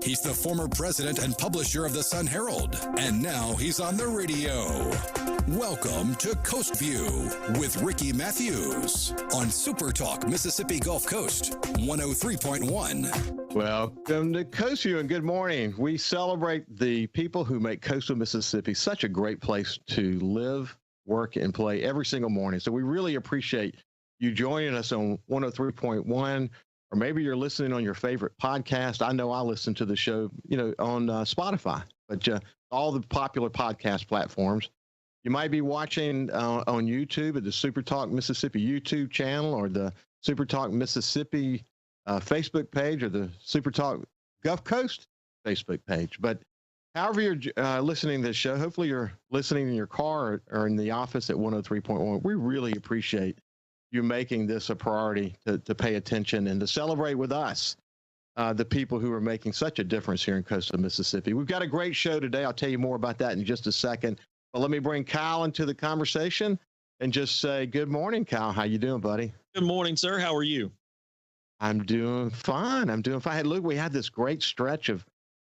He's the former president and publisher of the Sun Herald, and now he's on the radio. Welcome to Coast View with Ricky Mathews on SuperTalk Mississippi Gulf Coast 103.1. Welcome to Coast View and good morning. We celebrate the people who make coastal Mississippi such a great place to live, work, and play every single morning. So we really appreciate you joining us on 103.1, or maybe you're listening on your favorite podcast. I know I listen to the show, on Spotify, but all the popular podcast platforms. You might be watching on YouTube at the SuperTalk Mississippi YouTube channel, or the SuperTalk Mississippi Facebook page, or the SuperTalk Gulf Coast Facebook page. But however you're listening to this show, hopefully you're listening in your car or in the office at 103.1. We really appreciate you making this a priority to pay attention and to celebrate with us, the people who are making such a difference here in coastal Mississippi. We've got a great show today. I'll tell you more about that in just a second. But let me bring Kyle into the conversation and just say good morning, Kyle. How you doing, buddy? Good morning, sir. How are you? I'm doing fine. Hey, look, we had this great stretch of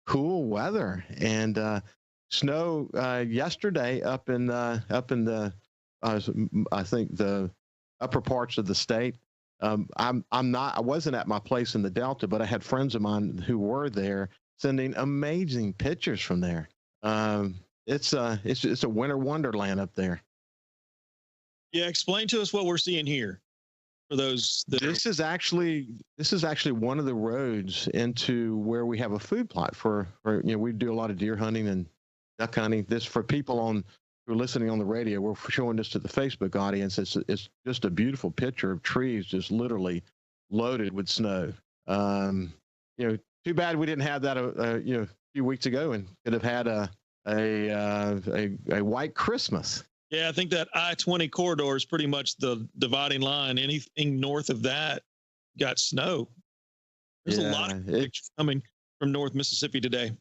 cool weather and snow yesterday up in the I think the upper parts of the state. I wasn't at my place in the Delta, but I had friends of mine who were there sending amazing pictures from there. It's a winter wonderland up there. Yeah, explain to us what we're seeing here. For those this is actually one of the roads into where we have a food plot for we do a lot of deer hunting and duck hunting. This for people who are listening on the radio. We're showing this to the Facebook audience. It's just a beautiful picture of trees just literally loaded with snow. Too bad we didn't have that a few weeks ago and could have had a white Christmas. Yeah, I think that I-20 corridor is pretty much the dividing line. Anything north of that got snow. There's a lot of pictures coming from North Mississippi today.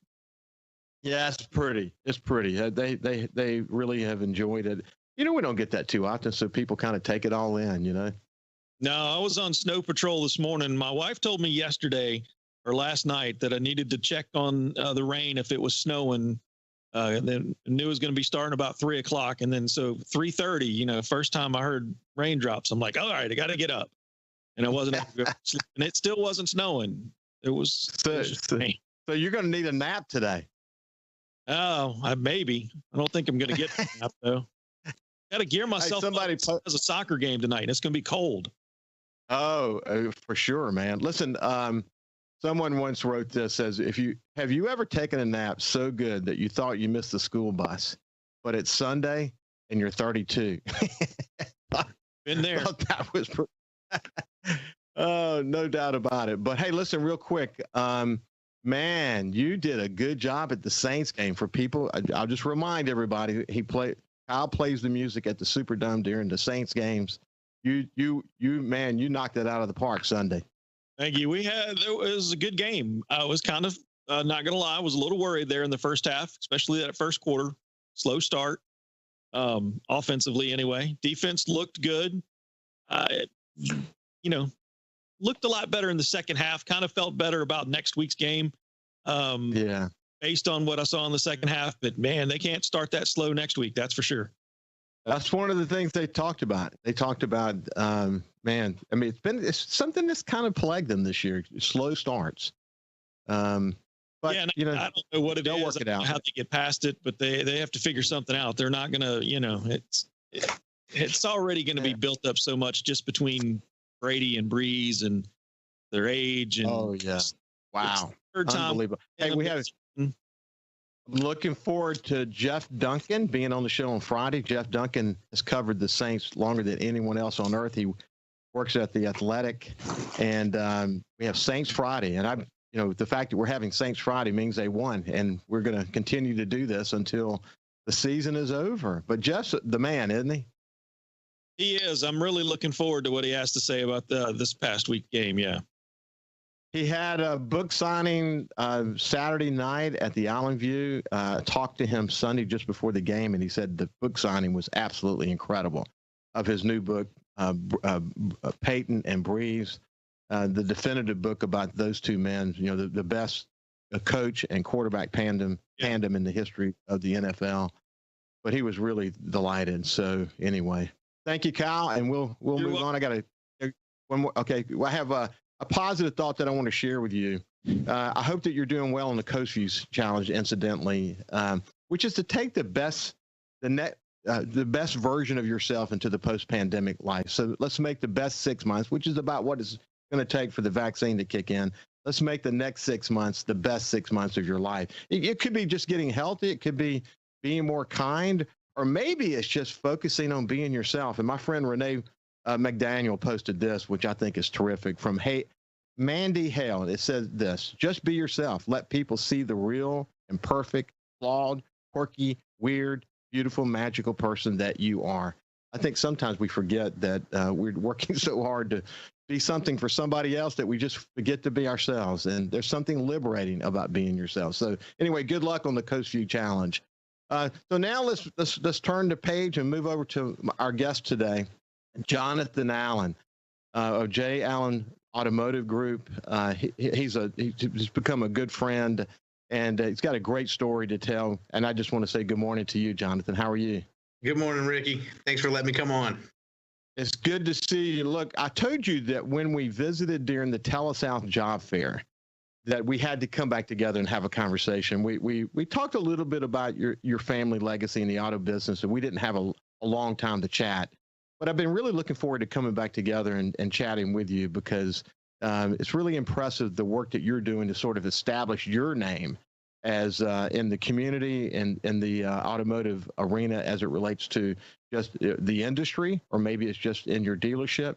Yeah, it's pretty. They really have enjoyed it. We don't get that too often, so people kind of take it all in, No, I was on snow patrol this morning. My wife told me yesterday or last night that I needed to check on the rain if it was snowing. And then I knew it was going to be starting about 3 o'clock. And then so 3:30, first time I heard raindrops, I'm like, all right, I got to get up. And I wasn't able to go sleep. And it still wasn't snowing. It was so you're going to need a nap today. Oh, maybe. I don't think I'm going to get a nap, though. Got to gear myself up as a soccer game tonight. And it's going to be cold. Oh, for sure, man. Listen, someone once wrote this, says, have you ever taken a nap so good that you thought you missed the school bus, but it's Sunday and you're 32? Been there. That was oh, no doubt about it. But hey, listen, real quick. Man, you did a good job at the Saints game. For people, I'll just remind everybody, Kyle plays the music at the Superdome during the Saints games. You knocked it out of the park Sunday. Thank you. It was a good game. I was kind of, not going to lie, I was a little worried there in the first half, especially that first quarter. Slow start, offensively anyway. Defense looked good. Looked a lot better in the second half. Kind of felt better about next week's game. Based on what I saw in the second half. But, man, they can't start that slow next week. That's for sure. That's one of the things they talked about. They talked about, it's something that's kind of plagued them this year, slow starts. But, I don't know what it is. Work it out. How to get past it, but they have to figure something out. They're not going to, it's already going to be built up so much just between Brady and Breeze and their age. And wow. Third time. Unbelievable. Hey, looking forward to Jeff Duncan being on the show on Friday. Jeff Duncan has covered the Saints longer than anyone else on earth. He works at The Athletic, and we have Saints Friday. And the fact that we're having Saints Friday means they won, and we're going to continue to do this until the season is over. But Jeff's the man, isn't he? He is. I'm really looking forward to what he has to say about this past week game. Yeah. He had a book signing Saturday night at the Island View. Talked to him Sunday just before the game, and he said the book signing was absolutely incredible of his new book, Peyton and Breeze. the definitive book about those two men, the best coach and quarterback tandem in the history of the NFL. But he was really delighted. So anyway, thank you, Kyle, and we'll move on. I got one more. Okay, I have a positive thought that I want to share with you. I hope that you're doing well on the Coast Vue Challenge, incidentally, which is to take the best version of yourself into the post-pandemic life. So let's make the best 6 months, which is about what it's going to take for the vaccine to kick in. Let's make the next 6 months the best 6 months of your life. It could be just getting healthy. It could be being more kind, or maybe it's just focusing on being yourself. And my friend Renee McDaniel posted this, which I think is terrific, from Mandy Hale. It says this: just be yourself. Let people see the real, imperfect, flawed, quirky, weird, beautiful, magical person that you are. I think sometimes we forget that we're working so hard to be something for somebody else that we just forget to be ourselves. And there's something liberating about being yourself. So anyway, good luck on the Coast Vue Challenge. So now let's turn the page and move over to our guest today, Jonathan Allen of J. Allen Automotive Group. He's become a good friend, and he's got a great story to tell. And I just want to say good morning to you, Jonathan. How are you? Good morning, Ricky. Thanks for letting me come on. It's good to see you. Look, I told you that when we visited during the TeleSouth Job Fair, that we had to come back together and have a conversation. We talked a little bit about your family legacy in the auto business, and we didn't have a long time to chat. But I've been really looking forward to coming back together and chatting with you, because it's really impressive the work that you're doing to sort of establish your name as in the community and in the automotive arena as it relates to just the industry, or maybe it's just in your dealership.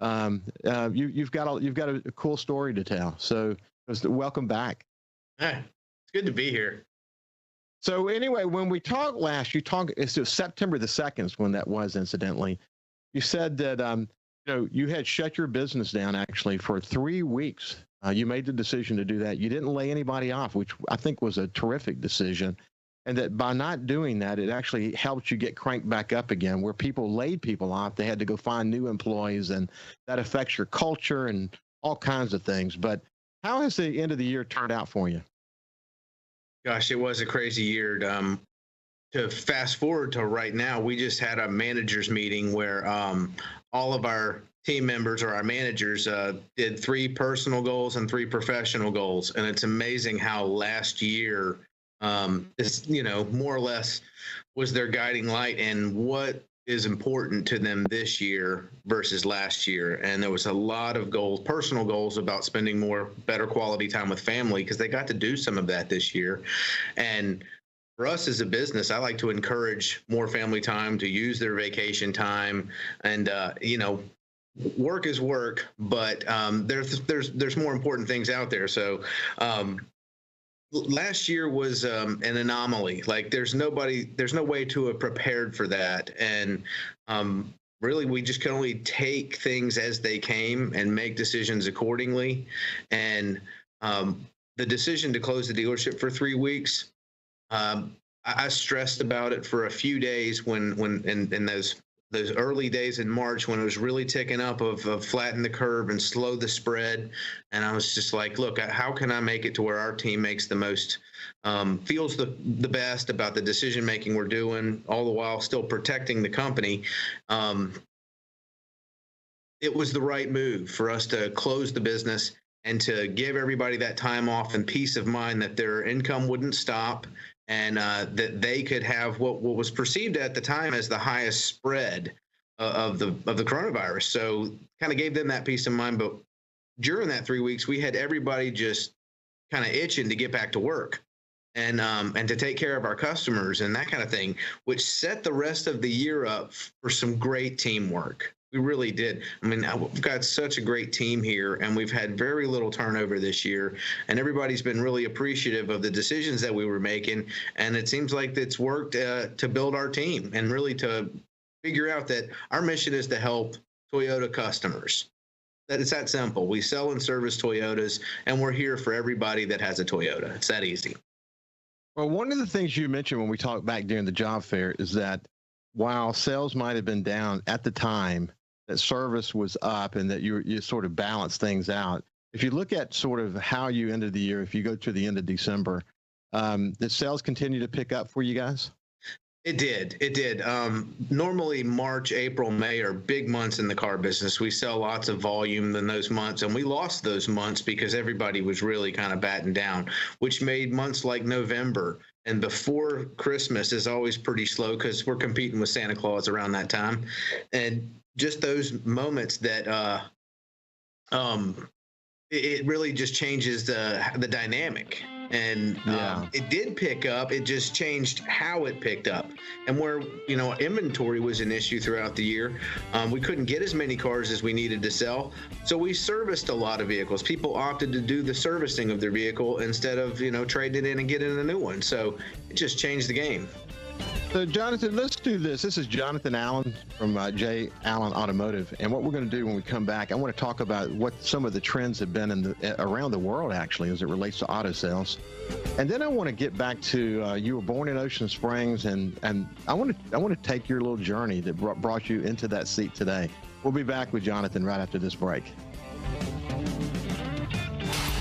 You've got a cool story to tell. So welcome back. Hey, it's good to be here. So anyway, when we talked last, it's September the 2nd when that was, incidentally. You said that you had shut your business down actually for 3 weeks. You made the decision to do that. You didn't lay anybody off, which I think was a terrific decision. And that by not doing that, it actually helped you get cranked back up again. Where people laid people off, they had to go find new employees, and that affects your culture and all kinds of things. But how has the end of the year turned out for you? Gosh, it was a crazy year. To fast forward to right now, we just had a managers meeting where all of our team members, or our managers, did 3 personal goals and 3 professional goals. And it's amazing how last year is, more or less was their guiding light and what is important to them this year versus last year. And there was a lot of goals, personal goals, about spending better quality time with family, because they got to do some of that this year. And for us as a business, I like to encourage more family time, to use their vacation time. And, work is work, but there's more important things out there. So last year was an anomaly. Like there's no way to have prepared for that. And really, we just can only take things as they came and make decisions accordingly. And the decision to close the dealership for 3 weeks, I stressed about it for a few days when in those early days in March, when it was really ticking up of flatten the curve and slow the spread. And I was just like, look, how can I make it to where our team makes the most, feels the best about the decision making we're doing, all the while still protecting the company. It was the right move for us to close the business and to give everybody that time off and peace of mind that their income wouldn't stop, and that they could have what was perceived at the time as the highest spread of the coronavirus. So kind of gave them that peace of mind. But during that 3 weeks, we had everybody just kind of itching to get back to work and to take care of our customers and that kind of thing, which set the rest of the year up for some great teamwork. We really did. I mean, we've got such a great team here, and we've had very little turnover this year, and everybody's been really appreciative of the decisions that we were making. And it seems like it's worked to build our team and really to figure out that our mission is to help Toyota customers. That it's that simple. We sell and service Toyotas, and we're here for everybody that has a Toyota. It's that easy. Well, one of the things you mentioned when we talked back during the job fair is that while sales might have been down at the time, that service was up and that you sort of balanced things out. If you look at sort of how you ended the year, if you go to the end of December, did sales continue to pick up for you guys? It did. Normally March, April, May are big months in the car business. We sell lots of volume in those months, and we lost those months because everybody was really kind of batting down, which made months like November and before Christmas is always pretty slow because we're competing with Santa Claus around that time. And just those moments that it really just changes the dynamic. And it did pick up. It just changed how it picked up. And where, inventory was an issue throughout the year, we couldn't get as many cars as we needed to sell. So we serviced a lot of vehicles. People opted to do the servicing of their vehicle instead of, trading it in and getting a new one. So it just changed the game. So, Jonathan, let's do this. This is Jonathan Allen from J. Allen Automotive. And what we're going to do when we come back, I want to talk about what some of the trends have been around the world, actually, as it relates to auto sales. And then I want to get back to you were born in Ocean Springs, and I want to take your little journey that brought you into that seat today. We'll be back with Jonathan right after this break.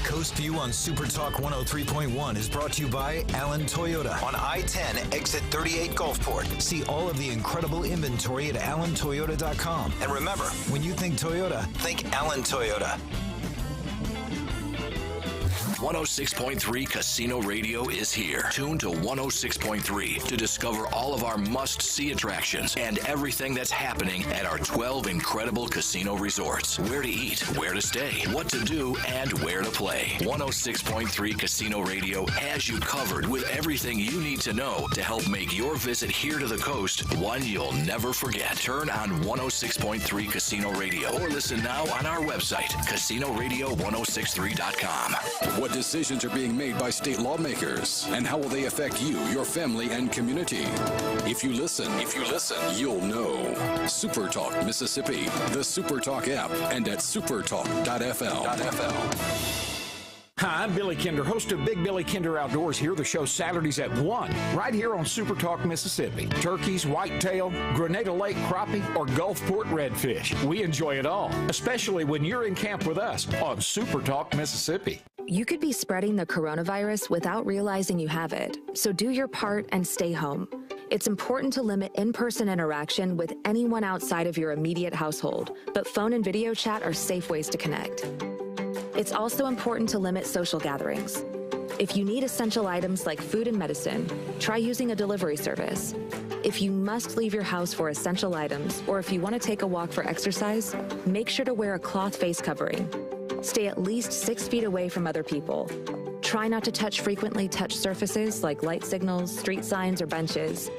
Coast View on SuperTalk 103.1 is brought to you by Allen Toyota on I-10, exit 38 Gulfport. See all of the incredible inventory at allentoyota.com. And remember, when you think Toyota, think Allen Toyota. 106.3 Casino Radio is here. Tune to 106.3 to discover all of our must-see attractions and everything that's happening at our 12 incredible casino resorts. Where to eat, where to stay, what to do, and where to play. 106.3 Casino Radio has you covered with everything you need to know to help make your visit here to the coast one you'll never forget. Turn on 106.3 Casino Radio or listen now on our website, CasinoRadio1063.com. What decisions are being made by state lawmakers, and how will they affect you, your family, and community? If you listen, you'll know. SuperTalk Mississippi, the SuperTalk app, and at supertalk.fl. Hi, I'm Billy Kinder, host of Big Billy Kinder Outdoors here. The show Saturdays at 1, right here on SuperTalk Mississippi. Turkeys, whitetail, Grenada Lake crappie, or Gulfport redfish. We enjoy it all, especially when you're in camp with us on SuperTalk Mississippi. You could be spreading the coronavirus without realizing you have it, so do your part and stay home. It's important to limit in-person interaction with anyone outside of your immediate household, but phone and video chat are safe ways to connect. It's also important to limit social gatherings. If you need essential items like food and medicine, try using a delivery service. If you must leave your house for essential items, or if you want to take a walk for exercise, make sure to wear a cloth face covering. Stay at least 6 feet away from other people. Try not to frequently touch surfaces like light signals, street signs, or benches.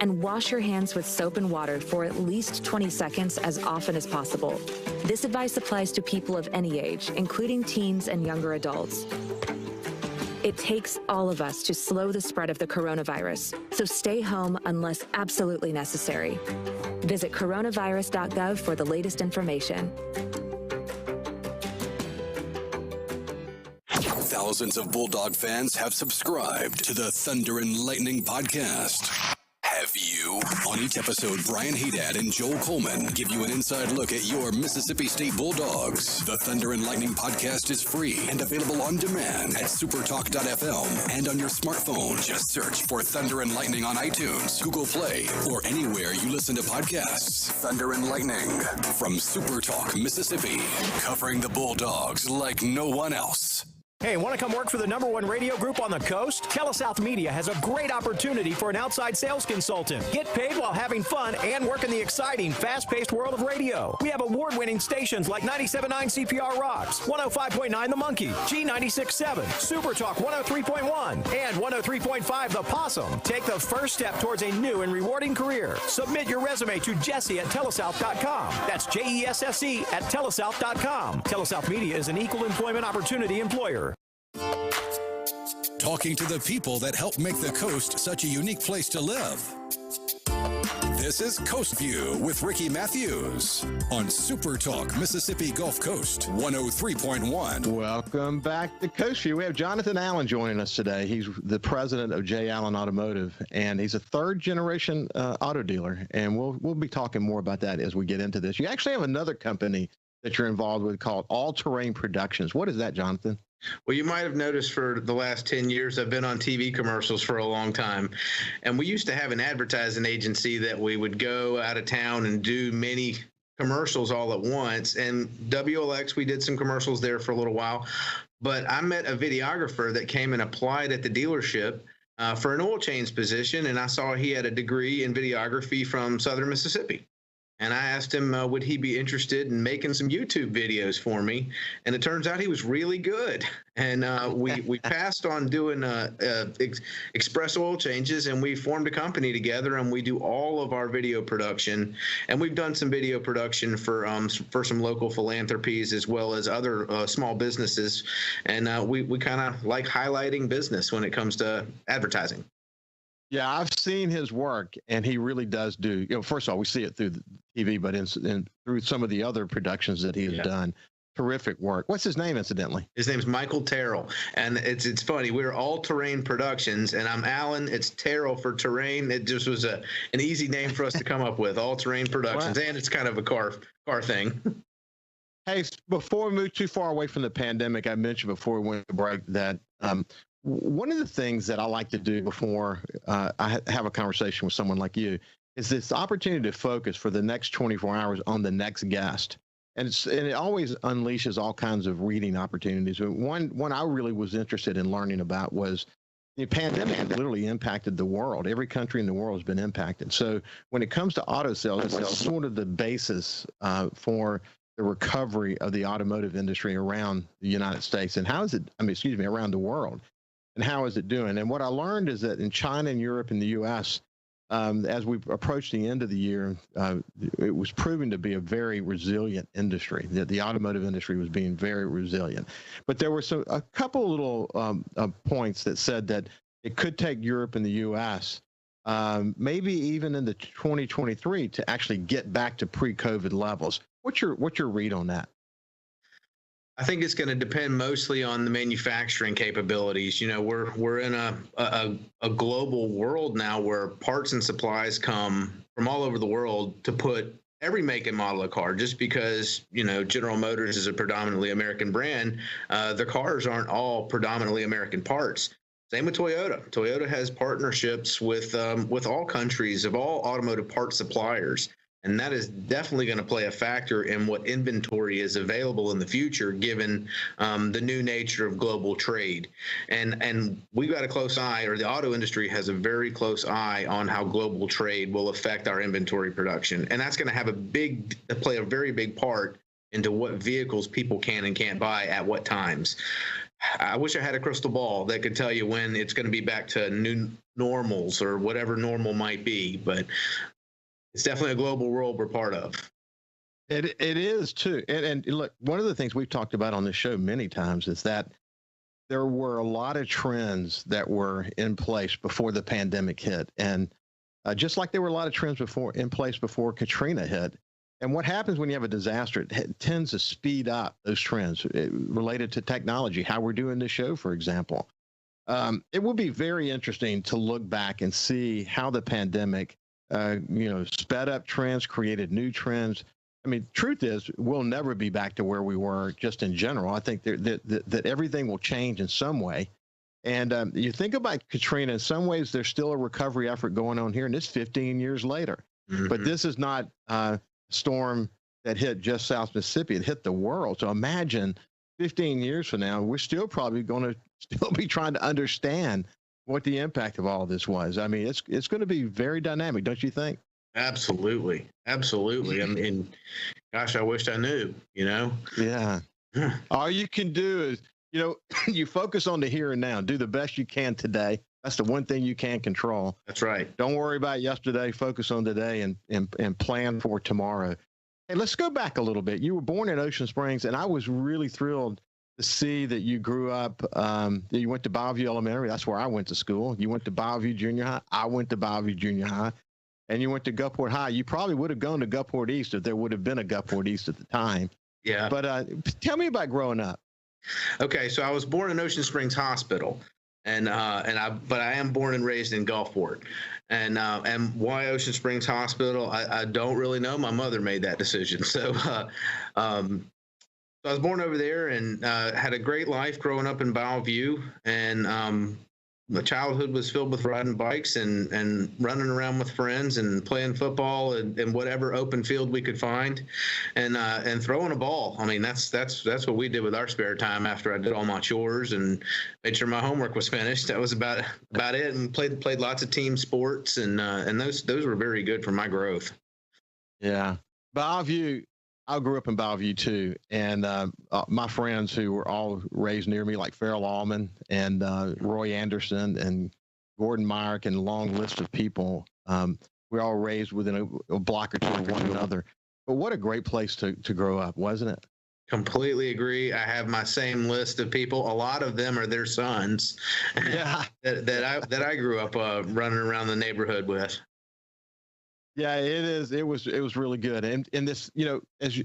And wash your hands with soap and water for at least 20 seconds as often as possible. This advice applies to people of any age, including teens and younger adults. It takes all of us to slow the spread of the coronavirus, so stay home unless absolutely necessary. Visit coronavirus.gov for the latest information. Thousands of Bulldog fans have subscribed to the Thunder and Lightning podcast. Have you? On each episode, Brian Haydad and Joel Coleman give you an inside look at your Mississippi State Bulldogs. The Thunder and Lightning podcast is free and available on demand at supertalk.fm and on your smartphone. Just search for Thunder and Lightning on iTunes, Google Play, or anywhere you listen to podcasts. Thunder and Lightning from SuperTalk Mississippi, covering the Bulldogs like no one else. Hey, want to come work for the #1 radio group on the coast? TeleSouth Media has a great opportunity for an outside sales consultant. Get paid while having fun and work in the exciting, fast-paced world of radio. We have award-winning stations like 97.9 CPR Rocks, 105.9 The Monkey, G96.7, SuperTalk 103.1, and 103.5 The Possum. Take the first step towards a new and rewarding career. Submit your resume to Jesse at telesouth.com. That's JESSE at telesouth.com. TeleSouth Media is an equal employment opportunity employer. Talking to the people that help make the coast such a unique place to live. This is Coast View with Ricky Mathews on SuperTalk Mississippi Gulf Coast 103.1. Welcome back to Coast View. We have Jonathan Allen joining us today. He's the president of J. Allen Automotive, and he's a third-generation auto dealer. And we'll be talking more about that as we get into this. You actually have another company that you're involved with called All Terrain Productions. What is that, Jonathan? Well, you might have noticed for the last 10 years, I've been on TV commercials for a long time. And we used to have an advertising agency that we would go out of town and do many commercials all at once. And WLX, we did some commercials there for a little while. But I met a videographer that came and applied at the dealership for an oil change position. And I saw he had a degree in videography from Southern Mississippi. And I asked him, would he be interested in making some YouTube videos for me? And it turns out he was really good. And we passed on doing express oil changes, and we formed a company together, and we do all of our video production. And we've done some video production for some local philanthropies as well as other small businesses. And we kind of like highlighting business when it comes to advertising. Yeah, I've seen his work, and he really does do. First of all, we see it through the TV, but through some of the other productions that he has done. Terrific work. What's his name, incidentally? His name's Michael Terrell, and it's funny. We're All Terrain Productions, and I'm Alan. It's Terrell for terrain. It just was an easy name for us to come up with. All Terrain Productions, and it's kind of a car thing. Hey, before we move too far away from the pandemic, I mentioned before we went to break that one of the things that I like to do before I have a conversation with someone like you is this opportunity to focus for the next 24 hours on the next guest. And it always unleashes all kinds of reading opportunities. One I really was interested in learning about was the pandemic literally impacted the world. Every country in the world has been impacted. So when it comes to auto sales, it's sort of the basis for the recovery of the automotive industry around the United States and around the world. And how is it doing? And what I learned is that in China and Europe and the U.S., as we approached the end of the year, it was proving to be a very resilient industry. That the automotive industry was being very resilient. But there were a couple little points that said that it could take Europe and the U.S. Maybe even into 2023 to actually get back to pre-COVID levels. What's your read on that? I think it's going to depend mostly on the manufacturing capabilities. We're in a global world now where parts and supplies come from all over the world to put every make and model of car. Just because, General Motors is a predominantly American brand, the cars aren't all predominantly American parts. Same with Toyota. Toyota has partnerships with all countries of all automotive parts suppliers. And that is definitely going to play a factor in what inventory is available in the future, given the new nature of global trade. And we've got a close eye, or the auto industry has a very close eye on how global trade will affect our inventory production. And that's going to have play a very big part into what vehicles people can and can't buy at what times. I wish I had a crystal ball that could tell you when it's going to be back to new normals or whatever normal might be, but it's definitely a global world we're part of. It is too. And look, one of the things we've talked about on this show many times is that there were a lot of trends that were in place before the pandemic hit. And just like there were a lot of trends in place before Katrina hit. And what happens when you have a disaster, it tends to speed up those trends related to technology, how we're doing this show, for example. It will be very interesting to look back and see how the pandemic sped up trends, created new trends. I mean, truth is, we'll never be back to where we were just in general. I think that everything will change in some way. And you think about Katrina, in some ways, there's still a recovery effort going on here, and it's 15 years later. Mm-hmm. But this is not a storm that hit just South Mississippi. It hit the world. So imagine 15 years from now, we're still probably going to still be trying to understand what the impact of all of this was. I mean, it's going to be very dynamic, don't you think? Absolutely. I mean, gosh, I wished I knew, Yeah. All you can do is, you focus on the here and now, do the best you can today. That's the one thing you can control. That's right. Don't worry about yesterday, focus on today and plan for tomorrow. Hey, let's go back a little bit. You were born in Ocean Springs, and I was really thrilled to see that you grew up, you went to Bayou View Elementary. That's where I went to school. You went to Bayou View Junior High. I went to Bayou View Junior High. and you went to Gulfport High, you probably would have gone to Gulfport East if there would have been a Gulfport East at the time. Yeah. But tell me about growing up. Okay, so I was born in Ocean Springs Hospital, but I am born and raised in Gulfport. And why Ocean Springs Hospital? I don't really know. My mother made that decision. So I was born over there and had a great life growing up in Bayou View. And my childhood was filled with riding bikes and running around with friends and playing football and whatever open field we could find, and throwing a ball. I mean, that's what we did with our spare time after I did all my chores and made sure my homework was finished. That was about it. And played lots of team sports, and those were very good for my growth. Yeah, Bayou View. I grew up in Bayou View too, and my friends who were all raised near me, like Farrell Allman and Roy Anderson and Gordon Myrick, and a long list of people, we're all raised within a block or two of one another. But what a great place to grow up, wasn't it? Completely agree. I have my same list of people. A lot of them are their sons. Yeah, that I grew up running around the neighborhood with. Yeah, it is. It was really good. And this,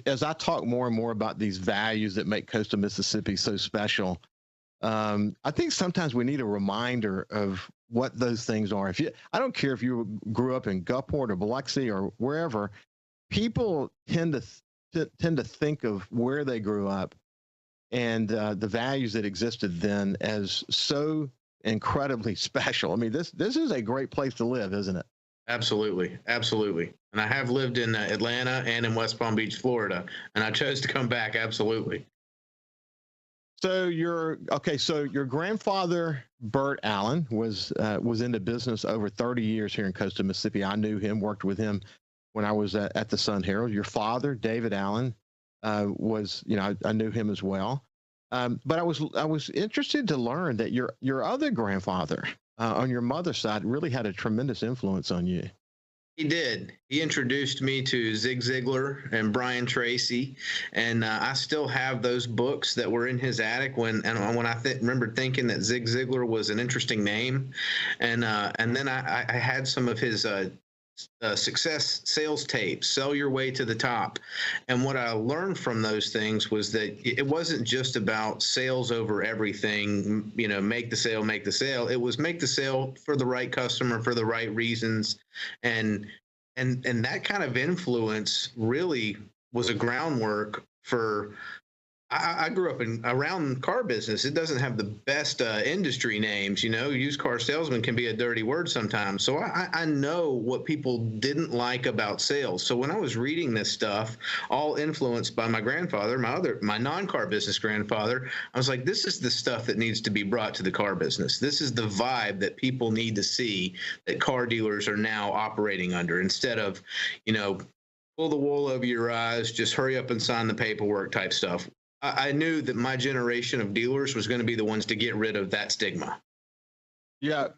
as I talk more and more about these values that make coastal Mississippi so special, I think sometimes we need a reminder of what those things are. I don't care if you grew up in Gulfport or Biloxi or wherever, people tend to think of where they grew up and the values that existed then as so incredibly special. I mean, this is a great place to live, isn't it? Absolutely. Absolutely. And I have lived in Atlanta and in West Palm Beach, Florida, and I chose to come back. Absolutely. So your grandfather, Bert Allen, was in the business over 30 years here in coastal Mississippi. I knew him, worked with him when I was at the Sun Herald. Your father, David Allen, I knew him as well. But I was interested to learn that your other grandfather, on your mother's side, really had a tremendous influence on you. He did. He introduced me to Zig Ziglar and Brian Tracy, and I still have those books that were in his attic when I remember thinking that Zig Ziglar was an interesting name, and then I had some of his success sales tapes, Sell Your Way to the Top. And what I learned from those things was that it wasn't just about sales over everything, make the sale. It was make the sale for the right customer, for the right reasons. And that kind of influence really was a groundwork for, I grew up around car business. It doesn't have the best industry names, used car salesman can be a dirty word sometimes. So I know what people didn't like about sales. So when I was reading this stuff, all influenced by my grandfather, my non-car business grandfather, I was like, this is the stuff that needs to be brought to the car business. This is the vibe that people need to see that car dealers are now operating under, instead of, pull the wool over your eyes, just hurry up and sign the paperwork type stuff. I knew that my generation of dealers was going to be the ones to get rid of that stigma. Yeah,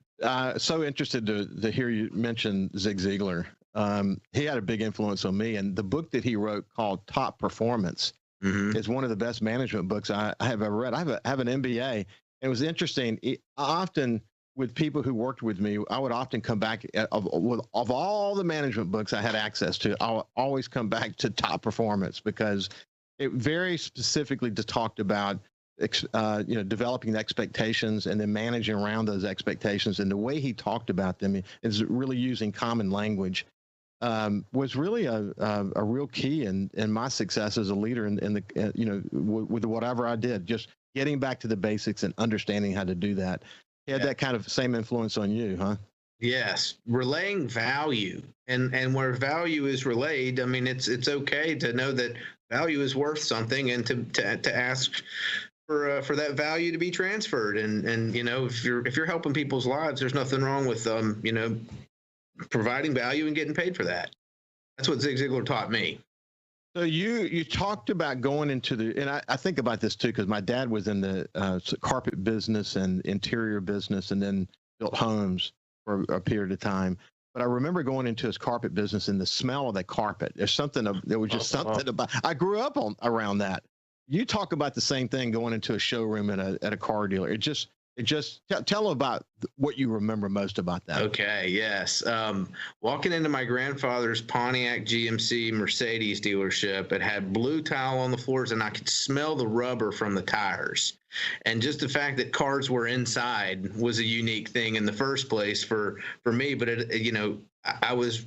so interested to hear you mention Zig Ziglar. He had a big influence on me, and the book that he wrote called Top Performance is one of the best management books I have ever read. I have an MBA. It was interesting. Often with people who worked with me, I would often come back of all the management books I had access to. I'll always come back to Top Performance because it very specifically just talked about, developing expectations and then managing around those expectations. And the way he talked about them is really using common language, was really a real key in my success as a leader with whatever I did, just getting back to the basics and understanding how to do that. He had that kind of same influence on you, huh? Yes, relaying value, and where value is relayed, I mean, it's okay to know that value is worth something, and to ask for that value to be transferred. And if you're helping people's lives, there's nothing wrong with providing value and getting paid for that. That's what Zig Ziglar taught me. So you talked about going into and I think about this too, because my dad was in the carpet business and interior business, and then built homes for a period of time. But I remember going into his carpet business and the smell of that carpet. There was just something about. I grew up around that. You talk about the same thing going into a showroom at a car dealer. And just tell them about what you remember most about that. Okay, yes. Walking into my grandfather's Pontiac GMC Mercedes dealership, it had blue tile on the floors, and I could smell the rubber from the tires. And just the fact that cars were inside was a unique thing in the first place for me. But I was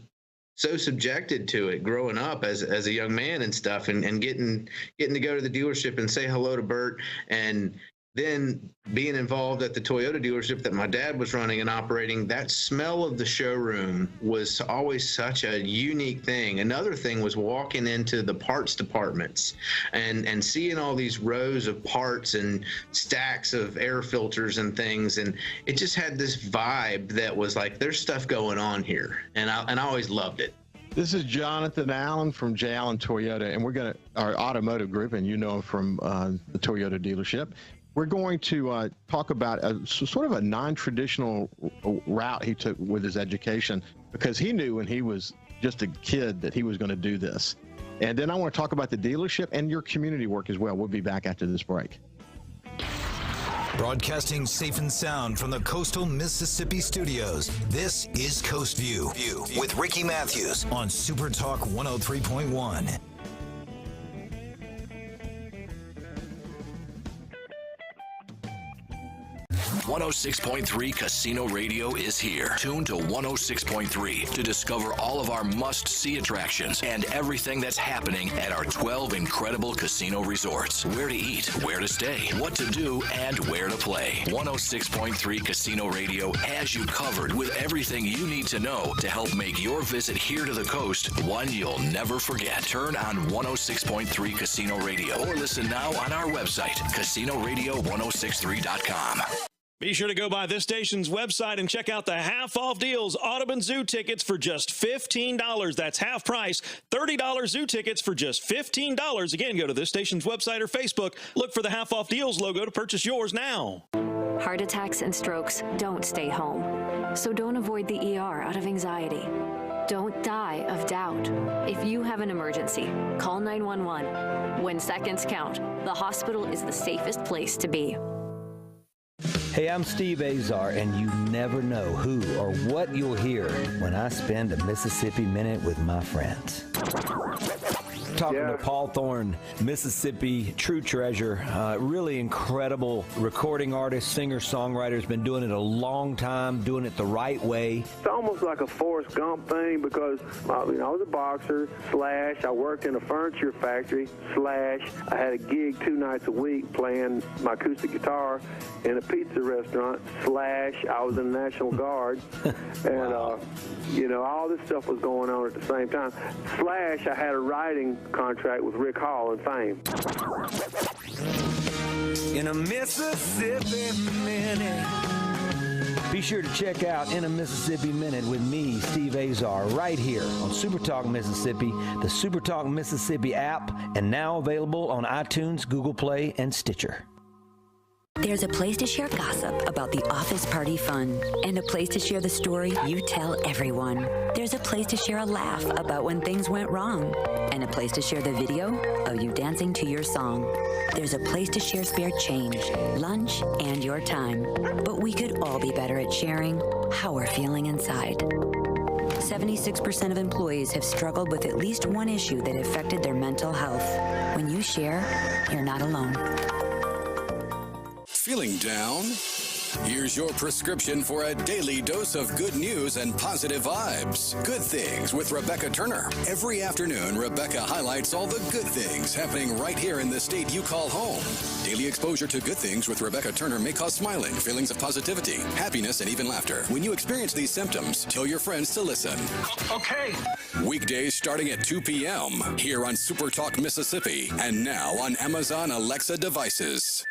so subjected to it growing up as a young man and stuff, and getting to go to the dealership and say hello to Bert, and then being involved at the Toyota dealership that my dad was running and operating, that smell of the showroom was always such a unique thing. Another thing was walking into the parts departments and seeing all these rows of parts and stacks of air filters and things. And it just had this vibe that was like, there's stuff going on here. And I always loved it. This is Jonathan Allen from J. Allen Toyota, and we're our automotive group, and you know him from the Toyota dealership. We're going to talk about sort of a non-traditional route he took with his education, because he knew when he was just a kid that he was going to do this. And then I want to talk about the dealership and your community work as well. We'll be back after this break. Broadcasting safe and sound from the coastal Mississippi studios, this is Coast View with Ricky Mathews on SuperTalk 103.1. 106.3 Casino Radio is here. Tune to 106.3 to discover all of our must-see attractions and everything that's happening at our 12 incredible casino resorts. Where to eat, where to stay, what to do, and where to play. 106.3 Casino Radio has you covered with everything you need to know to help make your visit here to the coast one you'll never forget. Turn on 106.3 Casino Radio or listen now on our website, CasinoRadio1063.com. Be sure to go by this station's website and check out the half-off deals. Audubon Zoo tickets for just $15. That's half price. $30 zoo tickets for just $15. Again, go to this station's website or Facebook. Look for the half-off deals logo to purchase yours now. Heart attacks and strokes don't stay home. So don't avoid the ER out of anxiety. Don't die of doubt. If you have an emergency, call 911. When seconds count, the hospital is the safest place to be. Hey, I'm Steve Azar, and you never know who or what you'll hear when I spend a Mississippi Minute with my friends. Talking to Paul Thorne, Mississippi true treasure, really incredible recording artist, singer, songwriter, has been doing it a long time, doing it the right way. It's almost like a Forrest Gump thing, because I was a boxer, / I worked in a furniture factory, / I had a gig 2 nights a week playing my acoustic guitar in a pizza restaurant, / I was in the National Guard, and all this stuff was going on at the same time, / I had a writing contract with Rick Hall and Fame. In a Mississippi Minute. Be sure to check out In a Mississippi Minute with me, Steve Azar, right here on SuperTalk Mississippi, the SuperTalk Mississippi app, and now available on iTunes, Google Play, and Stitcher. There's a place to share gossip about the office party fun, and a place to share the story you tell everyone. There's a place to share a laugh about when things went wrong, and a place to share the video of you dancing to your song. There's a place to share spare change, lunch, and your time. But we could all be better at sharing how we're feeling inside. 76% of employees have struggled with at least one issue that affected their mental health. When you share, you're not alone. Feeling down? Here's your prescription for a daily dose of good news and positive vibes. Good Things with Rebecca Turner. Every afternoon, Rebecca highlights all the good things happening right here in the state you call home. Daily exposure to Good Things with Rebecca Turner may cause smiling, feelings of positivity, happiness, and even laughter. When you experience these symptoms, tell your friends to listen. Okay. Weekdays starting at 2 p.m. here on SuperTalk Mississippi, and now on Amazon Alexa devices.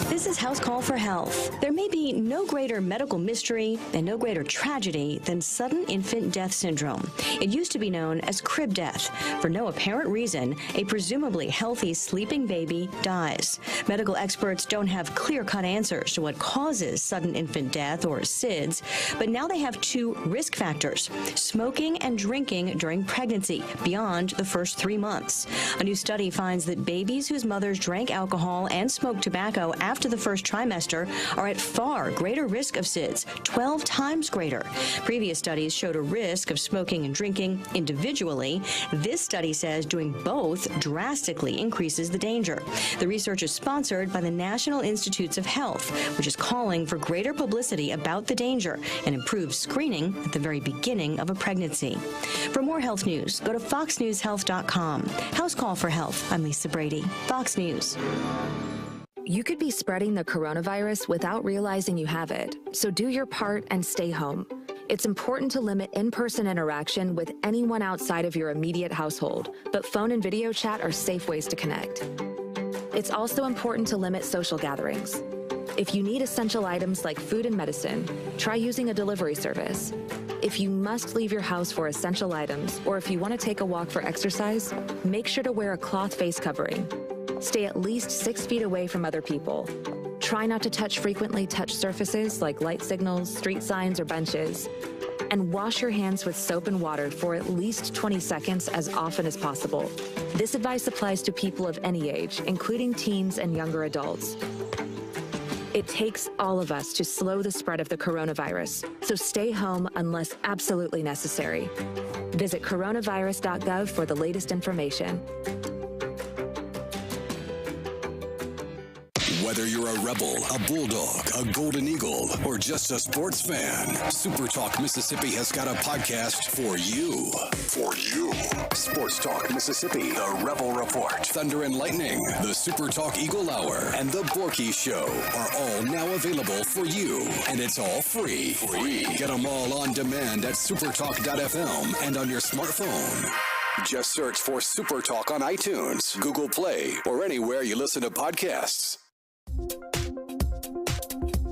This is House Call for Health. There may be no greater medical mystery and no greater tragedy than sudden infant death syndrome. It used to be known as crib death. For no apparent reason, a presumably healthy sleeping baby dies. Medical experts don't have clear-cut answers to what causes sudden infant death, or SIDS, but now they have 2 risk factors: smoking and drinking during pregnancy beyond the first 3 months. A new study finds that babies whose mothers drank alcohol and smoked tobacco after after the first trimester are at far greater risk of SIDS, 12 times greater. Previous studies showed a risk of smoking and drinking individually. This study says doing both drastically increases the danger. The research is sponsored by the National Institutes of Health, which is calling for greater publicity about the danger and improved screening at the very beginning of a pregnancy. For more health news, go to foxnewshealth.com. House Call for Health. I'm Lisa Brady, Fox News. You could be spreading the coronavirus without realizing you have it, so do your part and stay home. It's important to limit in-person interaction with anyone outside of your immediate household, but phone and video chat are safe ways to connect. It's also important to limit social gatherings. If you need essential items like food and medicine, try using a delivery service. If you must leave your house for essential items, or if you want to take a walk for exercise, make sure to wear a cloth face covering. Stay at least 6 feet away from other people. Try not to frequently touch surfaces like light signals, street signs, or benches. And wash your hands with soap and water for at least 20 seconds as often as possible. This advice applies to people of any age, including teens and younger adults. It takes all of us to slow the spread of the coronavirus, so stay home unless absolutely necessary. Visit coronavirus.gov for the latest information. Whether you're a Rebel, a Bulldog, a Golden Eagle, or just a sports fan, SuperTalk Mississippi has got a podcast for you. For you. Sports Talk Mississippi, the Rebel Report, Thunder and Lightning, the SuperTalk Eagle Hour, and the Borky Show are all now available for you. And it's all free. Get them all on demand at supertalk.fm and on your smartphone. Just search for SuperTalk on iTunes, Google Play, or anywhere you listen to podcasts.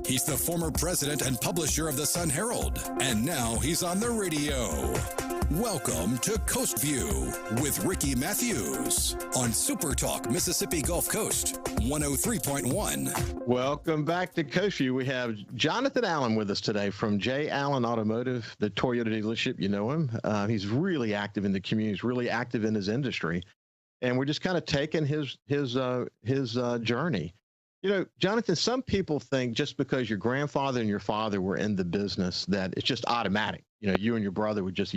He's the former president and publisher of the Sun Herald, and now he's on the radio. Welcome to Coast View with Ricky Mathews on SuperTalk Mississippi Gulf Coast 103.1. Welcome back to Coast View. We have Jonathan Allen with us today from J. Allen Automotive, the Toyota dealership. You know him. He's really active in the community. He's really active in his industry, and we're just kind of taking his journey. You know, Jonathan, some people think just because your grandfather and your father were in the business that it's just automatic. You know, you and your brother would just,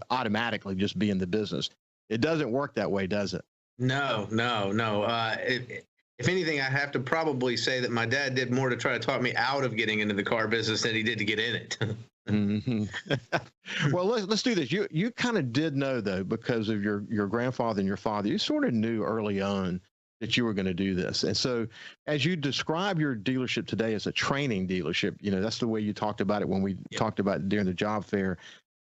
automatically just be in the business. It doesn't work that way, does it? No. If anything, I have to probably say that my dad did more to try to talk me out of getting into the car business than he did to get in it. Mm-hmm. Well, let's do this. You kind of did know, though, because of your grandfather and your father. You sort of knew early on that you were going to do this. And so as you describe your dealership today as a training dealership, you know, that's the way you talked about it when we talked about it during the job fair,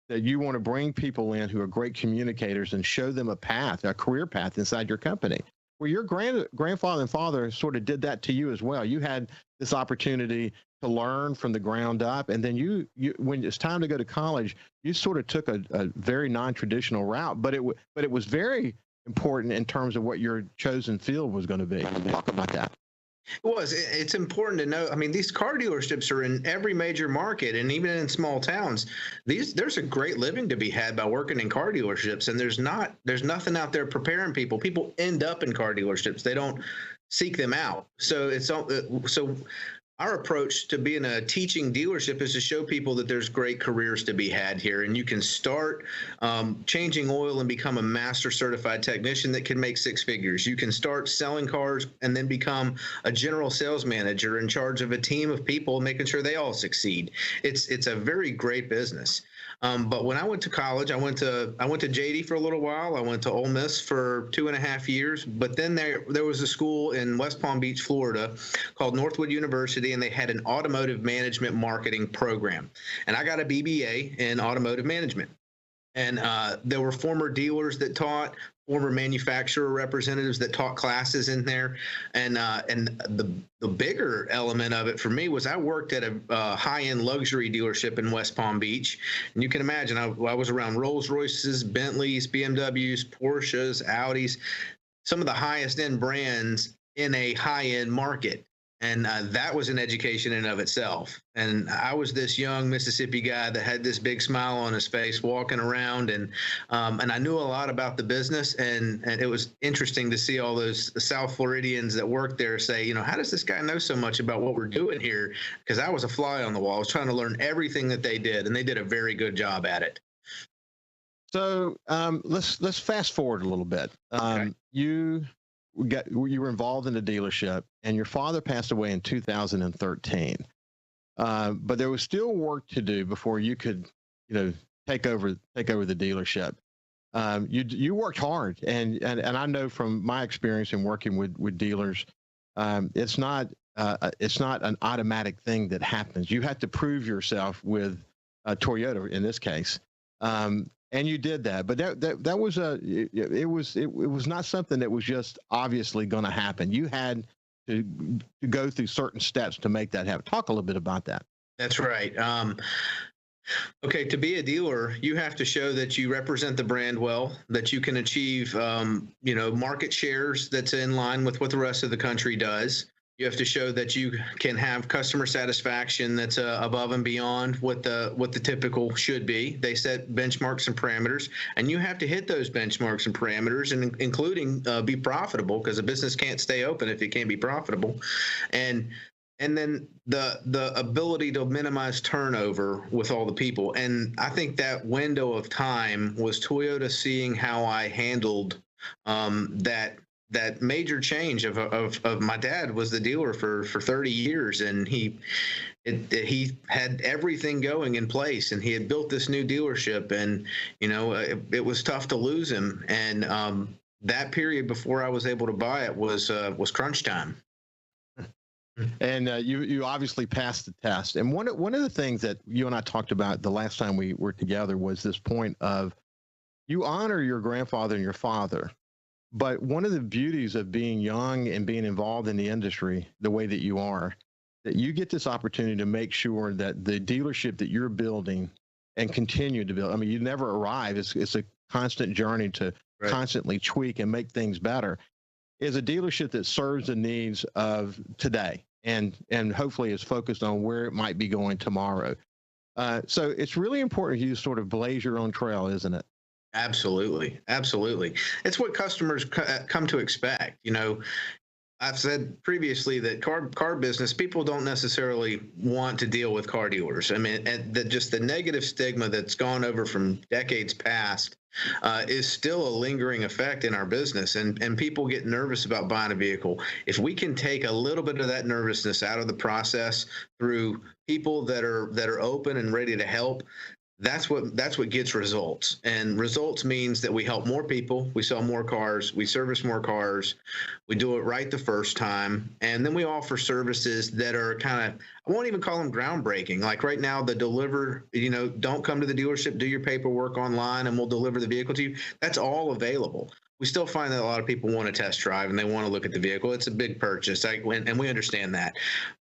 that you want to bring people in who are great communicators and show them a path, a career path inside your company. Well, your grandfather and father sort of did that to you as well. You had this opportunity to learn from the ground up. And then you when it's time to go to college, you sort of took a very non-traditional route, but it was very important in terms of what your chosen field was going to be. Talk about that. It's important to know. I mean, these car dealerships are in every major market, and even in small towns. There's a great living to be had by working in car dealerships, and there's nothing out there preparing people. People end up in car dealerships. They don't seek them out. So our approach to being a teaching dealership is to show people that there's great careers to be had here, and you can start changing oil and become a master certified technician that can make 6 figures. You can start selling cars and then become a general sales manager in charge of a team of people, making sure they all succeed. It's a very great business. But when I went to college, I went to JD for a little while. I went to Ole Miss for 2.5 years. But then there was a school in West Palm Beach, Florida, called Northwood University, and they had an automotive management marketing program. And I got a BBA in automotive management. And there were former dealers that taught, former manufacturer representatives that taught classes in there. And the bigger element of it for me was I worked at a high-end luxury dealership in West Palm Beach. And you can imagine I was around Rolls Royces, Bentleys, BMWs, Porsches, Audis, some of the highest end brands in a high-end market. And that was an education in and of itself. And I was this young Mississippi guy that had this big smile on his face walking around, and I knew a lot about the business. And it was interesting to see all those South Floridians that worked there say, you know, how does this guy know so much about what we're doing here? Because I was a fly on the wall. I was trying to learn everything that they did, and they did a very good job at it. So let's fast forward a little bit. Okay. You were involved in a dealership, and your father passed away in 2013. But there was still work to do before you could, you know, take over the dealership. You worked hard, and I know from my experience in working with dealers, it's not an automatic thing that happens. You have to prove yourself with Toyota in this case. And you did that, but that was it was not something that was just obviously going to happen. You had to go through certain steps to make that happen. Talk a little bit about that. That's right. Okay, to be a dealer, you have to show that you represent the brand well, that you can achieve, you know, market shares that's in line with what the rest of the country does. You have to show that you can have customer satisfaction that's above and beyond what the typical should be. They set benchmarks and parameters, and you have to hit those benchmarks and parameters, and including be profitable, because a business can't stay open if it can't be profitable. And then the ability to minimize turnover with all the people. And I think that window of time was Toyota seeing how I handled that major change of my dad was the dealer for 30 years, and he had everything going in place, and he had built this new dealership, and you know it was tough to lose him. And that period before I was able to buy it was crunch time. And you obviously passed the test. And one of the things that you and I talked about the last time we were together was this point of you honor your grandfather and your father. But one of the beauties of being young and being involved in the industry the way that you are, that you get this opportunity to make sure that the dealership that you're building and continue to build, I mean, you never arrive. It's a constant journey to constantly tweak and make things better, is a dealership that serves the needs of today and hopefully is focused on where it might be going tomorrow. So it's really important you sort of blaze your own trail, isn't it? Absolutely. Absolutely. It's what customers come to expect. You know, I've said previously that car business, people don't necessarily want to deal with car dealers. I mean, just the negative stigma that's gone over from decades past is still a lingering effect in our business, and people get nervous about buying a vehicle. If we can take a little bit of that nervousness out of the process through people that are open and ready to help, that's what gets results. And results means that we help more people, we sell more cars, we service more cars, we do it right the first time, and then we offer services that are kind of, I won't even call them groundbreaking. Like right now, the deliver, you know, don't come to the dealership, do your paperwork online, and we'll deliver the vehicle to you. That's all available. We still find that a lot of people want to test drive and they want to look at the vehicle. It's a big purchase, and we understand that.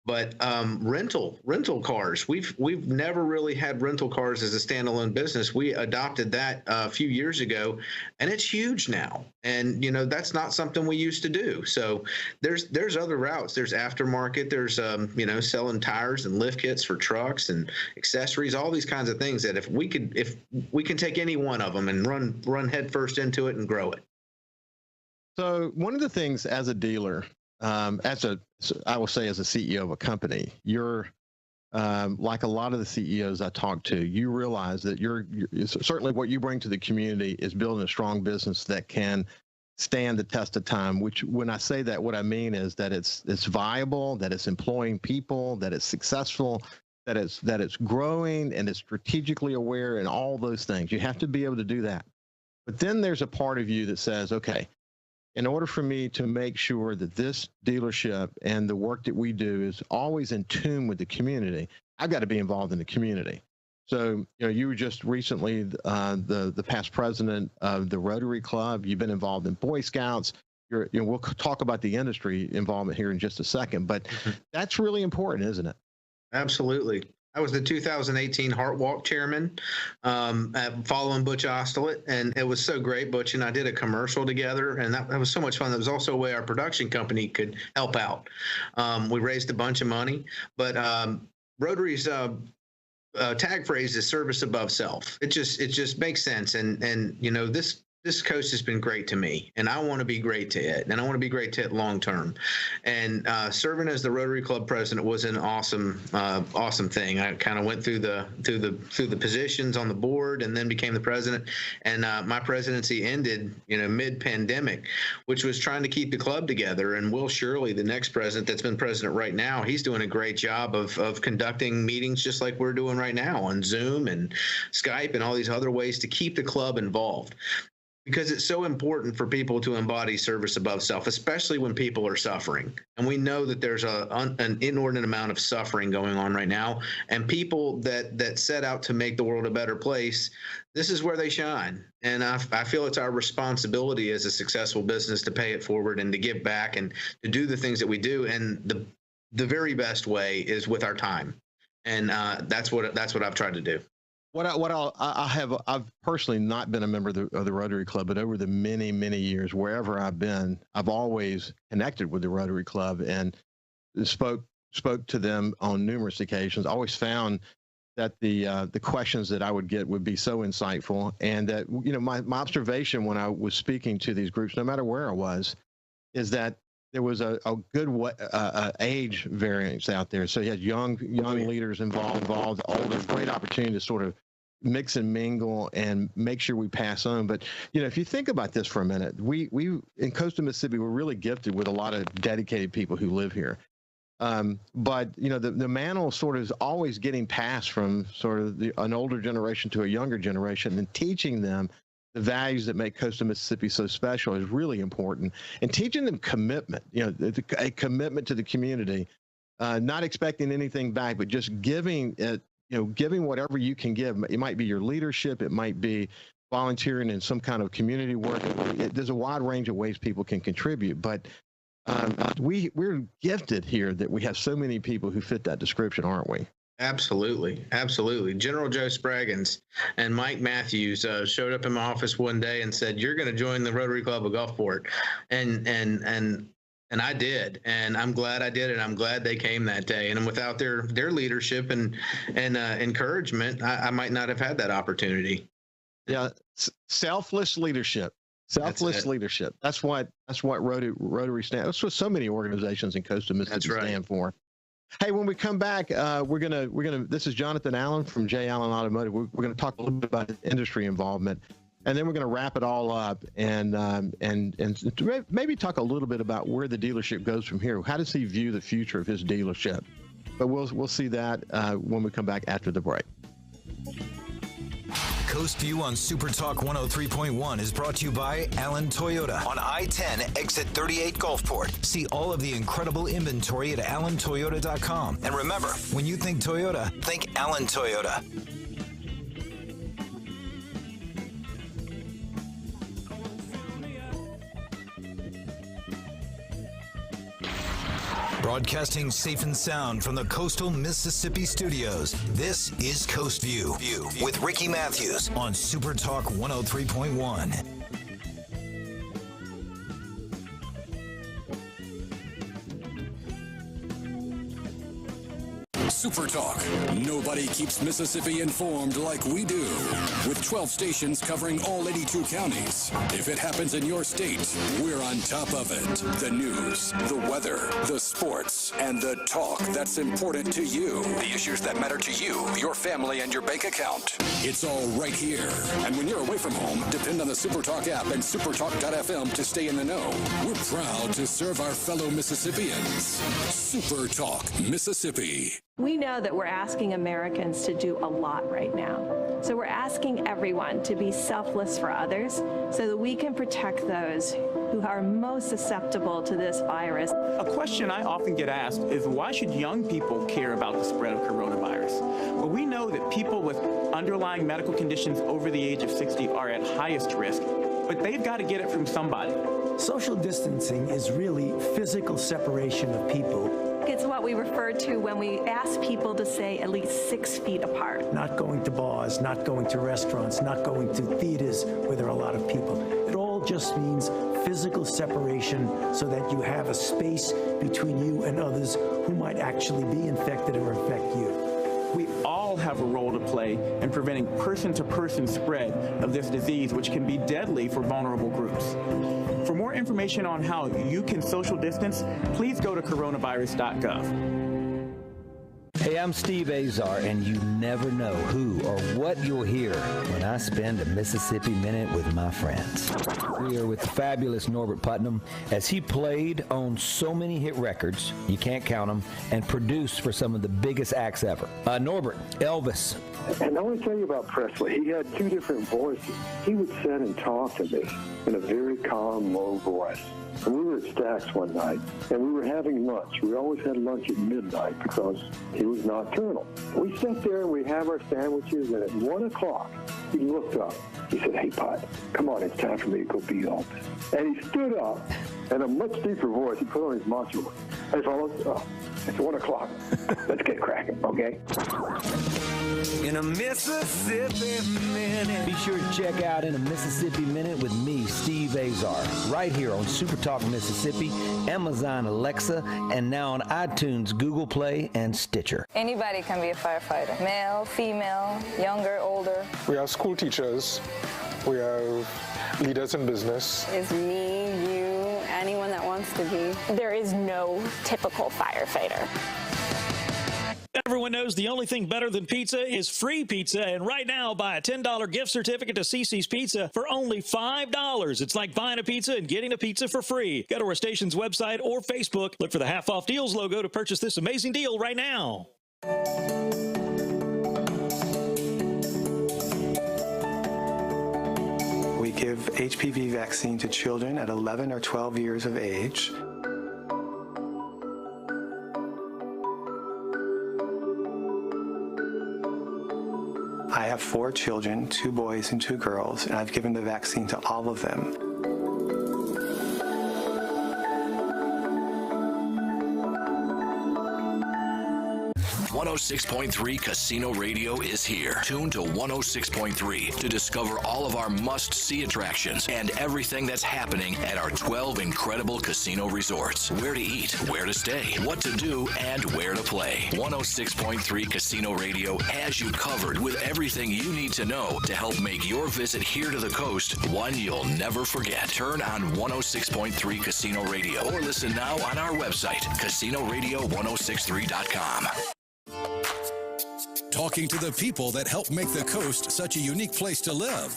But rental cars, we've never really had rental cars as a standalone business. We adopted that a few years ago, and it's huge now. And you know, that's not something we used to do. So there's other routes. There's aftermarket. There's you know, selling tires and lift kits for trucks and accessories, all these kinds of things that if we can take any one of them and run headfirst into it and grow it. So one of the things as a dealer, I will say as a CEO of a company, you're like a lot of the CEOs I talk to, you realize that you're certainly what you bring to the community is building a strong business that can stand the test of time, which when I say that, what I mean is that it's viable, that it's employing people, that it's successful, that it's growing, and it's strategically aware, and all those things. You have to be able to do that. But then there's a part of you that says, okay, in order for me to make sure that this dealership and the work that we do is always in tune with the community, I've got to be involved in the community. So, you know, you were just recently the past president of the Rotary Club. You've been involved in Boy Scouts. We'll talk about the industry involvement here in just a second, but that's really important, isn't it? Absolutely. I was the 2018 Heart Walk chairman, following Butch Ostolet, and it was so great. Butch and I did a commercial together, and that was so much fun. That was also a way our production company could help out. We raised a bunch of money, but Rotary's tag phrase is service above self. It just makes sense, and you know, this coast has been great to me, and I want to be great to it, and I want to be great to it long term. And serving as the Rotary Club president was an awesome thing. I kind of went through the positions on the board, and then became the president. And my presidency ended, you know, mid-pandemic, which was trying to keep the club together. And Will Shirley, the next president that's been president right now, he's doing a great job of conducting meetings just like we're doing right now on Zoom and Skype and all these other ways to keep the club involved. Because it's so important for people to embody service above self, especially when people are suffering. And we know that there's an inordinate amount of suffering going on right now. And people that set out to make the world a better place, this is where they shine. And I feel it's our responsibility as a successful business to pay it forward and to give back and to do the things that we do. And the very best way is with our time. And that's what I've tried to do. I've personally not been a member of the Rotary Club, but over the many, many years, wherever I've been, I've always connected with the Rotary Club and spoke to them on numerous occasions. I always found that the questions that I would get would be so insightful, and that, you know, my observation when I was speaking to these groups, no matter where I was, is that there was a good age variance out there. So you had young leaders involved, older, great opportunity to sort of mix and mingle and make sure we pass on. But, you know, if you think about this for a minute, we in coastal Mississippi, we're really gifted with a lot of dedicated people who live here. But, you know, the mantle sort of is always getting passed from sort of an older generation to a younger generation, and teaching them the values that make coastal Mississippi so special is really important. And teaching them commitment, you know, a commitment to the community, not expecting anything back, but just giving it, you know, giving whatever you can give. It might be your leadership. It might be volunteering in some kind of community work. There's a wide range of ways people can contribute, but we're gifted here that we have so many people who fit that description, aren't we? Absolutely. Absolutely. General Joe Spraggins and Mike Mathews showed up in my office one day and said, "You're going to join the Rotary Club of Gulfport." And I did, and I'm glad I did it. I'm glad they came that day. And without their leadership and encouragement, I might not have had that opportunity. Yeah, selfless leadership. Selfless leadership. That's what Rotary stands. That's what so many organizations in coastal Mississippi stand for. Hey, when we come back, we're gonna. This is Jonathan Allen from J. Allen Automotive. We're gonna talk a little bit about industry involvement, and then we're gonna wrap it all up and maybe talk a little bit about where the dealership goes from here. How does he view the future of his dealership? But we'll see that when we come back after the break. Coast View on SuperTalk 103.1 is brought to you by Allen Toyota on I-10 exit 38 Gulfport. See all of the incredible inventory at AllenToyota.com. And remember, when you think Toyota, think Allen Toyota. Broadcasting safe and sound from the coastal Mississippi studios, this is Coast View with Ricky Mathews on SuperTalk 103.1. SuperTalk. Nobody keeps Mississippi informed like we do. With 12 stations covering all 82 counties. If it happens in your state, we're on top of it. The news, the weather, the sports, and the talk that's important to you. The issues that matter to you, your family, and your bank account. It's all right here. And when you're away from home, depend on the SuperTalk app and supertalk.fm to stay in the know. We're proud to serve our fellow Mississippians. SuperTalk, Mississippi. We know that we're asking Americans to do a lot right now. So we're asking everyone to be selfless for others so that we can protect those who are most susceptible to this virus. A question I often get asked is, why should young people care about the spread of coronavirus? Well, we know that people with underlying medical conditions over the age of 60 are at highest risk, but they've got to get it from somebody. Social distancing is really physical separation of people. think it's what we refer to when we ask people to stay at least 6 feet apart. Not going to bars, not going to restaurants, not going to theaters where there are a lot of people. It all just means physical separation so that you have a space between you and others who might actually be infected or infect you. We all have a role to play in preventing person-to-person spread of this disease, which can be deadly for vulnerable groups. For more information on how you can social distance, please go to coronavirus.gov. Hey, I'm Steve Azar, and you never know who or what you'll hear when I spend a Mississippi Minute with my friends. We are with the fabulous Norbert Putnam as he played on so many hit records, you can't count them, and produced for some of the biggest acts ever. Norbert, Elvis. And I want to tell you about Presley. He had two different voices. He would sit and talk to me in a very calm, low voice. And we were at Stack's one night, and we were having lunch. We always had lunch at midnight because he was nocturnal. We sat there and we have our sandwiches, and at 1 o'clock, he looked up. He said, "Hey, Pot, come on, it's time for me to go beat Elvis." And he stood up, and a much deeper voice, he put on his macho voice. "Hey, fellas, it's 1 o'clock. Let's get cracking, okay?" In a Mississippi Minute. Be sure to check out In a Mississippi Minute with me, Steve Azar, right here on SuperTalk Mississippi, Amazon Alexa, and now on iTunes, Google Play, and Stitcher. Anybody can be a firefighter. Male, female, younger, older. We have school teachers. We have leaders in business. It's me, you, anyone that wants to be. There is no typical firefighter. Everyone knows the only thing better than pizza is free pizza, and right now, buy a $10 gift certificate to CC's Pizza for only $5. It's like buying a pizza and getting a pizza for free. Go to our station's website or Facebook. Look for the Half Off Deals logo to purchase this amazing deal right now. We give HPV vaccine to children at 11 or 12 years of age. I have 4 children, 2 boys and 2 girls, and I've given the vaccine to all of them. 106.3 Casino Radio is here. Tune to 106.3 to discover all of our must-see attractions and everything that's happening at our 12 incredible casino resorts. Where to eat, where to stay, what to do, and where to play. 106.3 Casino Radio has you covered with everything you need to know to help make your visit here to the coast one you'll never forget. Turn on 106.3 Casino Radio or listen now on our website, CasinoRadio1063.com. Talking to the people that help make the coast such a unique place to live.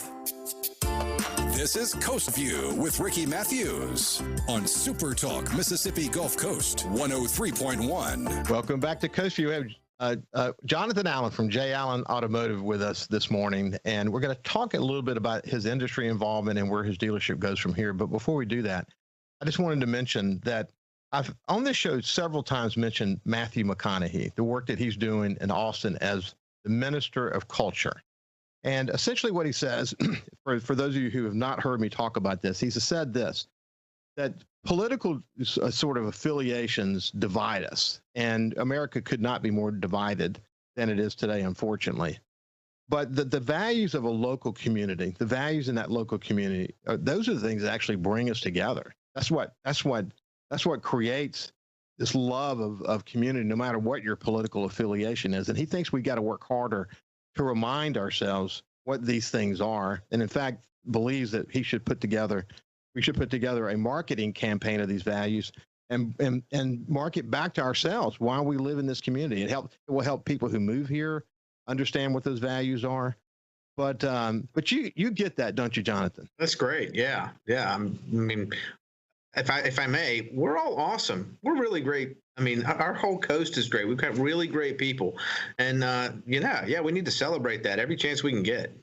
This is Coast View with Ricky Mathews on SuperTalk Mississippi Gulf Coast 103.1. Welcome back to Coast View. We have Jonathan Allen from J. Allen Automotive with us this morning, and we're going to talk a little bit about his industry involvement and where his dealership goes from here. But before we do that, I just wanted to mention that I've on this show several times mentioned Matthew McConaughey, the work that he's doing in Austin as the Minister of Culture. And essentially what he says, for those of you who have not heard me talk about this, he's said this, that political sort of affiliations divide us. And America could not be more divided than it is today, unfortunately. But the values of a local community, the values in that local community, those are the things that actually bring us together. That's what creates this love of community, no matter what your political affiliation is. And he thinks we got to work harder to remind ourselves what these things are. And in fact, believes that we should put together a marketing campaign of these values and market back to ourselves why we live in this community. It will help people who move here understand what those values are. But you get that, don't you, Jonathan? That's great. Yeah. I mean, if I may, we're all awesome. We're really great. I mean, our whole coast is great. We've got really great people, and we need to celebrate that every chance we can get.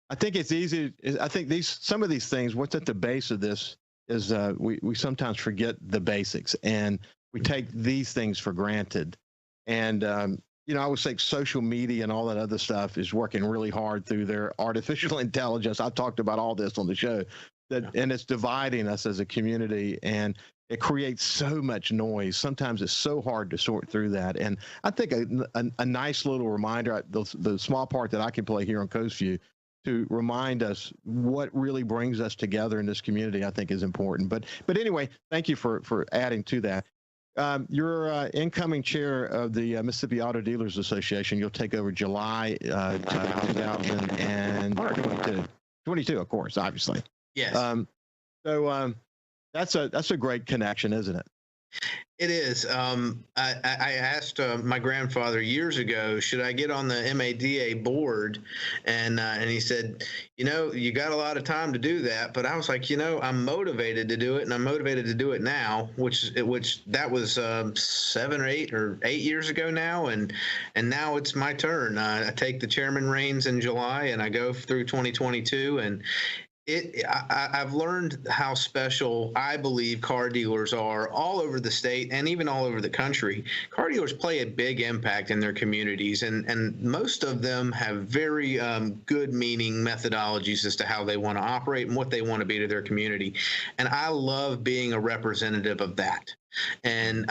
I think it's easy. I think some of these things, what's at the base of this is we sometimes forget the basics, and we take these things for granted. And I would say social media and all that other stuff is working really hard through their artificial intelligence. I've talked about all this on the show. And it's dividing us as a community. And it creates so much noise. Sometimes it's so hard to sort through that. And I think a nice little reminder, the small part that I can play here on Coast Vue to remind us what really brings us together in this community, I think is important. But anyway, thank you for adding to that. You're incoming chair of the Mississippi Auto Dealers Association. You'll take over July 2022, of course, obviously. Yes. So that's a great connection, isn't it? It is. I asked my grandfather years ago, should I get on the MADA board? And he said, you got a lot of time to do that. But I was like, I'm motivated to do it, and I'm motivated to do it now, which that was 7 or 8 years ago now. And now it's my turn. I take the chairman reins in July, and I go through 2022. And I've learned how special I believe car dealers are all over the state and even all over the country. Car dealers play a big impact in their communities, and most of them have very good meaning methodologies as to how they want to operate and what they want to be to their community. And I love being a representative of that. And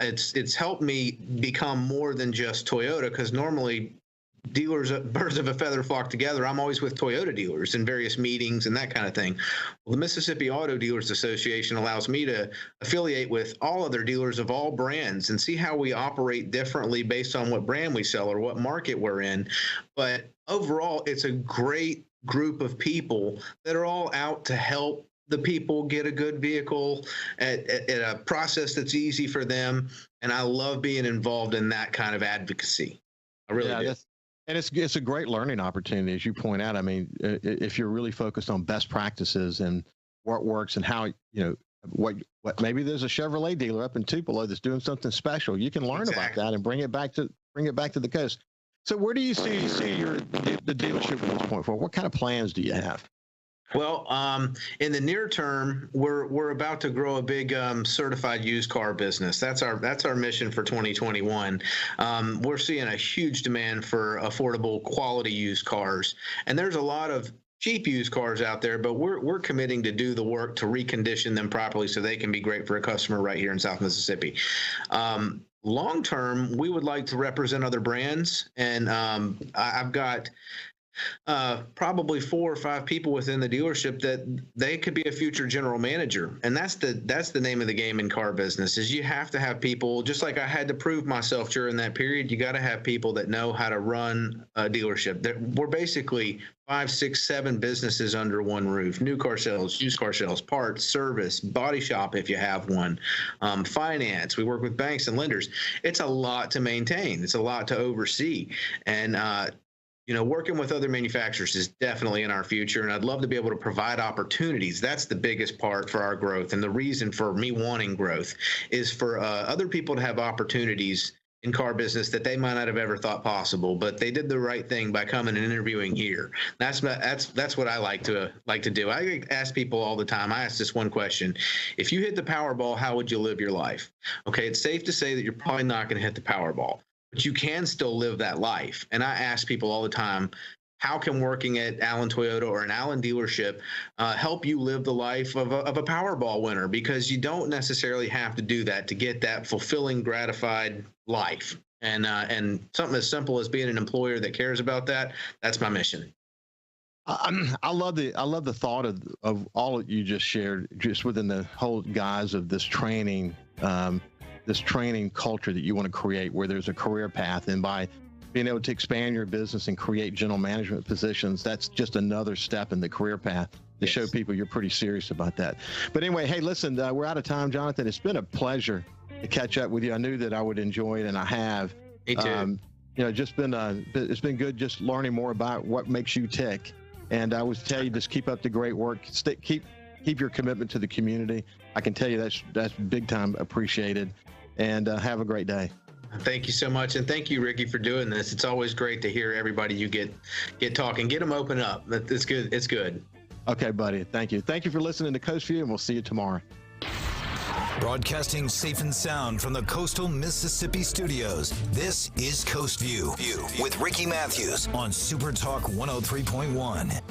it's helped me become more than just Toyota, because normally dealers, birds of a feather flock together. I'm always with Toyota dealers in various meetings and that kind of thing. Well, the Mississippi Auto Dealers Association allows me to affiliate with all other dealers of all brands and see how we operate differently based on what brand we sell or what market we're in. But overall, it's a great group of people that are all out to help the people get a good vehicle at a process that's easy for them. And I love being involved in that kind of advocacy. I really do. And it's a great learning opportunity, as you point out. I mean, if you're really focused on best practices and what works and how, what maybe there's a Chevrolet dealer up in Tupelo that's doing something special. You can learn about that and bring it back to the coast. So where do you see the dealership at this point forward? What kind of plans do you have? Well, in the near term, we're about to grow a big certified used car business. That's our mission for 2021. We're seeing a huge demand for affordable, quality used cars, and there's a lot of cheap used cars out there, but we're committing to do the work to recondition them properly so they can be great for a customer right here in South Mississippi. Long term, we would like to represent other brands, and I've got probably 4 or 5 people within the dealership that they could be a future general manager. And that's the name of the game in car business, is you have to have people, just like I had to prove myself during that period, you got to have people that know how to run a dealership. We're basically 5, 6, 7 businesses under one roof: new car sales, used car sales, parts, service, body shop if you have one, finance. We work with banks and lenders. It's a lot to maintain. It's a lot to oversee. And working with other manufacturers is definitely in our future, and I'd love to be able to provide opportunities. That's the biggest part for our growth, and the reason for me wanting growth is for other people to have opportunities in car business that they might not have ever thought possible, but they did the right thing by coming and interviewing here. That's what I like to do. I ask people all the time. I ask this one question: if you hit the Powerball, how would you live your life? Okay, it's safe to say that you're probably not going to hit the Powerball, but you can still live that life. And I ask people all the time, how can working at Allen Toyota or an Allen dealership help you live the life of a Powerball winner? Because you don't necessarily have to do that to get that fulfilling, gratified life. And something as simple as being an employer that cares about that, that's my mission. I love the thought of all that you just shared, just within the whole guise of this training culture that you want to create, where there's a career path, and by being able to expand your business and create general management positions, that's just another step in the career path to show people you're pretty serious about that. But anyway, hey, listen, we're out of time, Jonathan. It's been a pleasure to catch up with you. I knew that I would enjoy it, and I have. Me too. It's been good just learning more about what makes you tick. And I would tell you, just keep up the great work. Keep your commitment to the community. I can tell you that's big time appreciated. And have a great day. Thank you so much. And thank you, Ricky, for doing this. It's always great to hear everybody you get talking. Get them open up. It's good. It's good. Okay, buddy. Thank you. Thank you for listening to Coast Vue, and we'll see you tomorrow. Broadcasting safe and sound from the coastal Mississippi studios, this is Coast Vue with Ricky Mathews on SuperTalk 103.1.